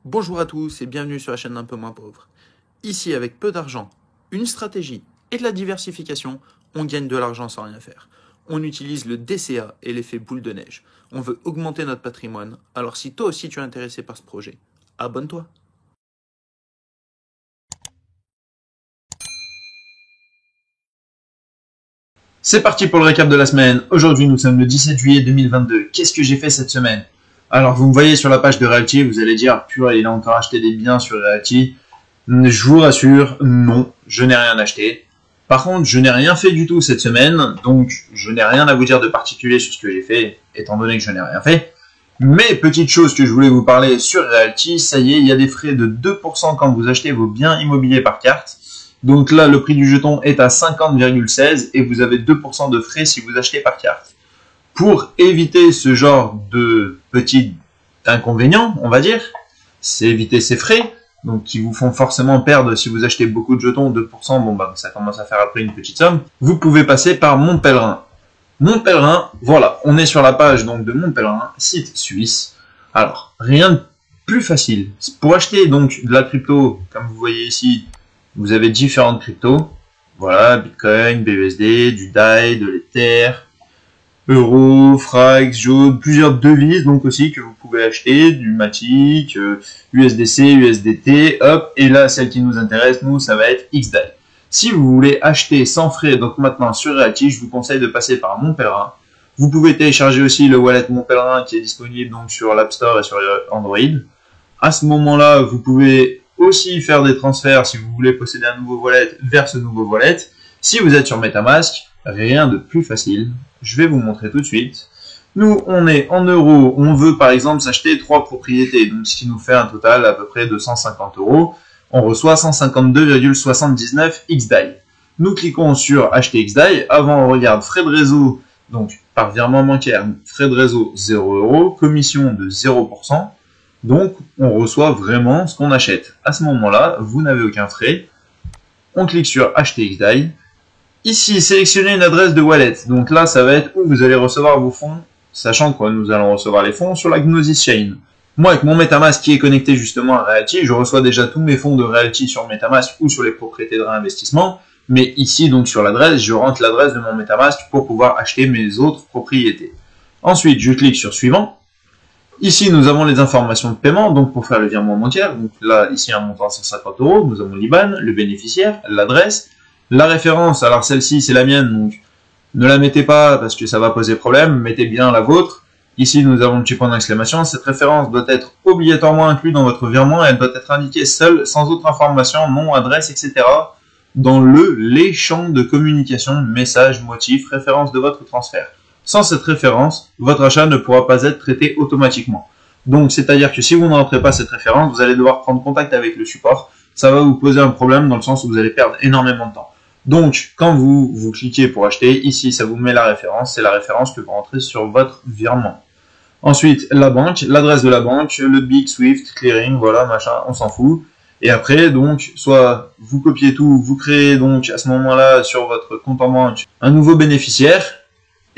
Bonjour à tous et bienvenue sur la chaîne d'un peu moins pauvre. Ici, avec peu d'argent, une stratégie et de la diversification, on gagne de l'argent sans rien faire. On utilise le DCA et l'effet boule de neige. On veut augmenter notre patrimoine, alors si toi aussi tu es intéressé par ce projet, abonne-toi. C'est parti pour le récap de la semaine. Aujourd'hui, nous sommes le 17 juillet 2022. Qu'est-ce que j'ai fait cette semaine? Alors, vous me voyez sur la page de Realty, vous allez dire, purée, il a encore acheté des biens sur Realty. Je vous rassure, non, je n'ai rien acheté. Par contre, je n'ai rien fait du tout cette semaine, donc je n'ai rien à vous dire de particulier sur ce que j'ai fait, étant donné que je n'ai rien fait. Mais petite chose que je voulais vous parler sur Realty, ça y est, il y a des frais de 2% quand vous achetez vos biens immobiliers par carte. Donc là, le prix du jeton est à 50,16 et vous avez 2% de frais si vous achetez par carte. Pour éviter ce genre de petits inconvénients, on va dire, c'est éviter ces frais, donc qui vous font forcément perdre si vous achetez beaucoup de jetons, 2%, bon bah ça commence à faire après une petite somme. Vous pouvez passer par Mon Pèlerin. Mon Pèlerin, voilà, on est sur la page donc de Mon Pèlerin, site suisse. Alors, rien de plus facile. Pour acheter donc de la crypto, comme vous voyez ici, vous avez différentes cryptos. Voilà, Bitcoin, BUSD, du DAI, de l'Ether, Euro, Frax, Jode, plusieurs devises donc aussi que vous pouvez acheter, du Matic, USDC, USDT, hop, et là celle qui nous intéresse, nous, ça va être XDAI. Si vous voulez acheter sans frais, donc maintenant sur Realty, je vous conseille de passer par Mon Pèlerin. Vous pouvez télécharger aussi le wallet Mon Pèlerin qui est disponible donc sur l'App Store et sur Android. À ce moment-là, vous pouvez aussi faire des transferts si vous voulez posséder un nouveau wallet vers ce nouveau wallet. Si vous êtes sur MetaMask, rien de plus facile. Je vais vous montrer tout de suite. Nous, on est en euros. On veut par exemple s'acheter 3 propriétés, donc ce qui nous fait un total à peu près de 150 euros. On reçoit 152,79 XDAI. Nous cliquons sur acheter XDAI. Avant, on regarde frais de réseau, donc par virement bancaire, frais de réseau 0 euros, commission de 0%. Donc, on reçoit vraiment ce qu'on achète. À ce moment-là, vous n'avez aucun frais. On clique sur acheter XDAI. Ici, sélectionnez une adresse de wallet. Donc là, ça va être où vous allez recevoir vos fonds, sachant que nous allons recevoir les fonds sur la Gnosis Chain. Moi, avec mon MetaMask qui est connecté justement à Realty, je reçois déjà tous mes fonds de Realty sur MetaMask ou sur les propriétés de réinvestissement. Mais ici, donc sur l'adresse, je rentre l'adresse de mon MetaMask pour pouvoir acheter mes autres propriétés. Ensuite, je clique sur suivant. Ici, nous avons les informations de paiement, donc pour faire le virement bancaire. Donc là, ici, un montant de 150 euros. Nous avons l'IBAN, le bénéficiaire, l'adresse, la référence. Alors celle-ci, c'est la mienne, donc ne la mettez pas parce que ça va poser problème. Mettez bien la vôtre. Ici, nous avons le petit point d'exclamation. Cette référence doit être obligatoirement inclue dans votre virement et elle doit être indiquée seule, sans autre information, nom, adresse, etc. dans les champs de communication, message, motif, référence de votre transfert. Sans cette référence, votre achat ne pourra pas être traité automatiquement. Donc, c'est-à-dire que si vous ne rentrez pas cette référence, vous allez devoir prendre contact avec le support. Ça va vous poser un problème dans le sens où vous allez perdre énormément de temps. Donc, quand vous cliquez pour acheter, ici, ça vous met la référence. C'est la référence que vous rentrez sur votre virement. Ensuite, la banque, l'adresse de la banque, le BIC, Swift, Clearing, voilà, machin, on s'en fout. Et après, donc, soit vous copiez tout, vous créez donc à ce moment-là sur votre compte en banque un nouveau bénéficiaire.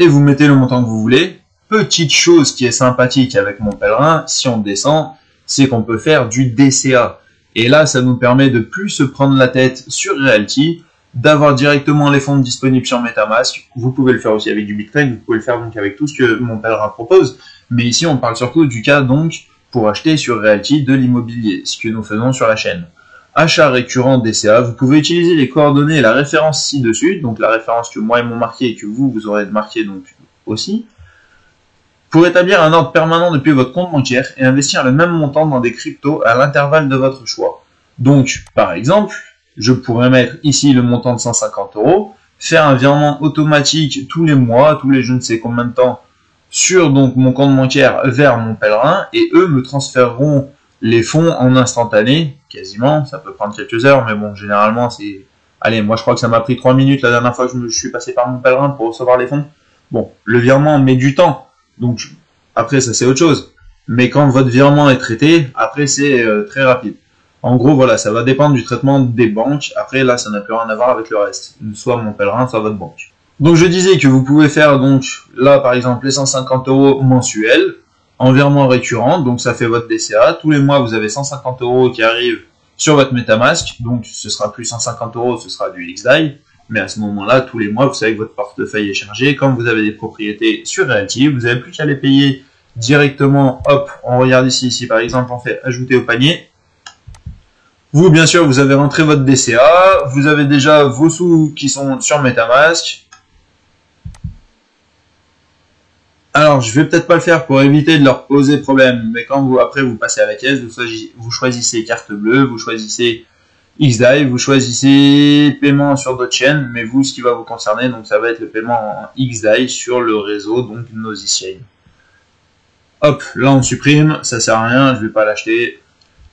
Et vous mettez le montant que vous voulez. Petite chose qui est sympathique avec Mon Pèlerin, si on descend, c'est qu'on peut faire du DCA. Et là, ça nous permet de plus se prendre la tête sur Realty, d'avoir directement les fonds disponibles sur MetaMask. Vous pouvez le faire aussi avec du Bitcoin, vous pouvez le faire donc avec tout ce que Mon Pèlerin propose. Mais ici, on parle surtout du cas donc pour acheter sur Realty de l'immobilier, ce que nous faisons sur la chaîne. Achat récurrent DCA, vous pouvez utiliser les coordonnées et la référence ci-dessus, donc la référence que moi ils m'ont marqué et que vous aurez marqué donc aussi, pour établir un ordre permanent depuis votre compte bancaire et investir le même montant dans des cryptos à l'intervalle de votre choix. Donc, par exemple, je pourrais mettre ici le montant de 150 euros, faire un virement automatique tous les mois, tous les je ne sais combien de temps, sur donc mon compte bancaire vers Mon Pèlerin, et eux me transféreront les fonds en instantané, quasiment, ça peut prendre quelques heures, mais bon, généralement, c'est... Allez, moi je crois que ça m'a pris 3 minutes la dernière fois que je suis passé par Mon Pèlerin pour recevoir les fonds. Bon, le virement met du temps, donc après ça c'est autre chose. Mais quand votre virement est traité, après c'est très rapide. En gros, voilà, ça va dépendre du traitement des banques. Après, là, ça n'a plus rien à voir avec le reste. Soit Mon Pèlerin, soit votre banque. Donc je disais que vous pouvez faire, donc là par exemple, les 150 euros mensuels. en virement récurrent, donc ça fait votre DCA. Tous les mois, vous avez 150 € qui arrivent sur votre MetaMask, donc ce sera plus 150 €, ce sera du XDAI. Mais à ce moment-là, tous les mois, vous savez que votre portefeuille est chargé. Comme vous avez des propriétés sur Realty, vous n'avez plus qu'à les payer directement. Hop, on regarde ici par exemple, on fait ajouter au panier. Vous, bien sûr, vous avez rentré votre DCA. Vous avez déjà vos sous qui sont sur MetaMask. Alors, je vais peut-être pas le faire pour éviter de leur poser problème. Mais quand après vous passez à la caisse, vous choisissez carte bleue, vous choisissez XDAI, vous choisissez paiement sur d'autres chaînes, mais vous, ce qui va vous concerner, donc ça va être le paiement en XDAI sur le réseau, donc Nosyschain. Hop, là on supprime, ça sert à rien, je vais pas l'acheter,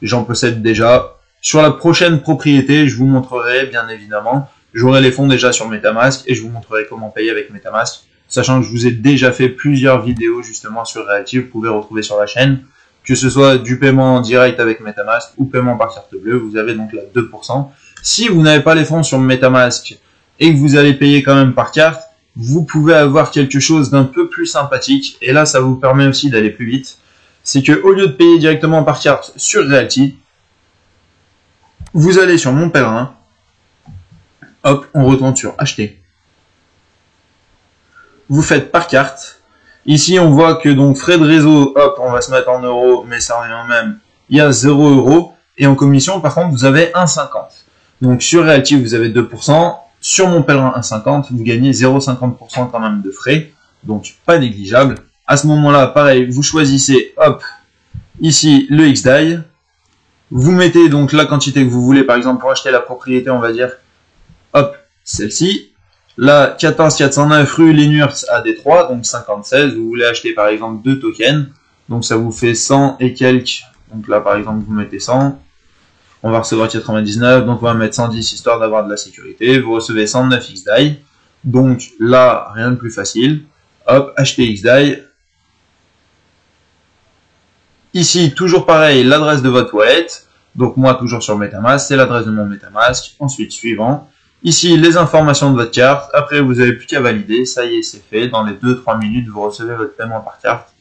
j'en possède déjà. Sur la prochaine propriété, je vous montrerai, bien évidemment, j'aurai les fonds déjà sur MetaMask et je vous montrerai comment payer avec MetaMask, sachant que je vous ai déjà fait plusieurs vidéos justement sur Realty, vous pouvez retrouver sur la chaîne. Que ce soit du paiement direct avec MetaMask ou paiement par carte bleue, vous avez donc là 2%. Si vous n'avez pas les fonds sur MetaMask et que vous allez payer quand même par carte, vous pouvez avoir quelque chose d'un peu plus sympathique. Et là, ça vous permet aussi d'aller plus vite. C'est que au lieu de payer directement par carte sur Realty, vous allez sur Mon Pèlerin. Hop, on retourne sur Acheter. Vous faites par carte. Ici, on voit que donc frais de réseau, hop, on va se mettre en euros, mais ça revient même, il y a 0 €. Et en commission, par contre, vous avez 1,50 €. Donc sur Realty, vous avez 2%. Sur Mon Pèlerin 1,50 €, vous gagnez 0,50% quand même de frais. Donc pas négligeable. À ce moment-là, pareil, vous choisissez, hop, ici le XDAI. Vous mettez donc la quantité que vous voulez, par exemple, pour acheter la propriété, on va dire, hop, celle-ci. Là, 14 409 rue Lénurs à Détroit, donc 56. Vous voulez acheter par exemple 2 tokens, donc ça vous fait 100 et quelques. Donc là, par exemple, vous mettez 100. On va recevoir 99, donc on va mettre 110 histoire d'avoir de la sécurité. Vous recevez 109 XDAI. Donc là, rien de plus facile. Hop, acheter XDAI. Ici, toujours pareil, l'adresse de votre wallet. Donc moi, toujours sur MetaMask, c'est l'adresse de mon MetaMask. Ensuite, suivant. Ici, les informations de votre carte. Après, vous n'avez plus qu'à valider. Ça y est, c'est fait. Dans les 2-3 minutes, vous recevez votre paiement par carte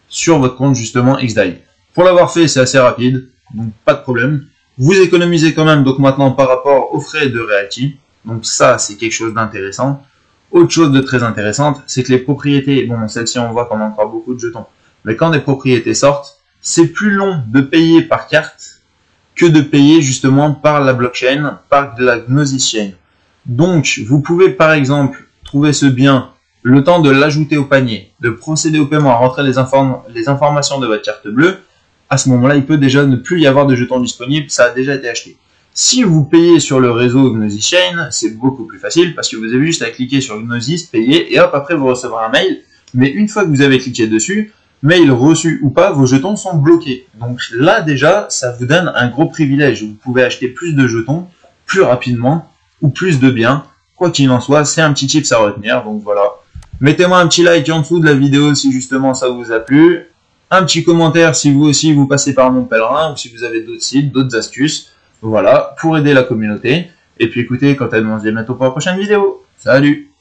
sur votre compte, justement, XDAI. Pour l'avoir fait, c'est assez rapide. Donc, pas de problème. Vous économisez quand même, donc maintenant, par rapport aux frais de Realty. Donc, ça, c'est quelque chose d'intéressant. Autre chose de très intéressante, c'est que les propriétés, bon, celle-ci, on voit qu'on a encore beaucoup de jetons. Mais quand des propriétés sortent, c'est plus long de payer par carte que de payer, justement, par la blockchain, par la Nosyschain. Donc, vous pouvez par exemple trouver ce bien, le temps de l'ajouter au panier, de procéder au paiement, à rentrer les informations de votre carte bleue. À ce moment-là, il peut déjà ne plus y avoir de jetons disponibles, ça a déjà été acheté. Si vous payez sur le réseau Nosyschain, c'est beaucoup plus facile parce que vous avez juste à cliquer sur Gnosis, payer et hop, après vous recevrez un mail. Mais une fois que vous avez cliqué dessus, mail reçu ou pas, vos jetons sont bloqués. Donc là déjà, ça vous donne un gros privilège. Vous pouvez acheter plus de jetons plus rapidement ou plus de biens. Quoi qu'il en soit, c'est un petit tips à retenir. Donc voilà. Mettez-moi un petit like en dessous de la vidéo si justement ça vous a plu. Un petit commentaire si vous aussi vous passez par Mon Pèlerin ou si vous avez d'autres sites, d'autres astuces. Voilà, pour aider la communauté. Et puis écoutez, quant à nous, on se dit à bientôt pour la prochaine vidéo. Salut!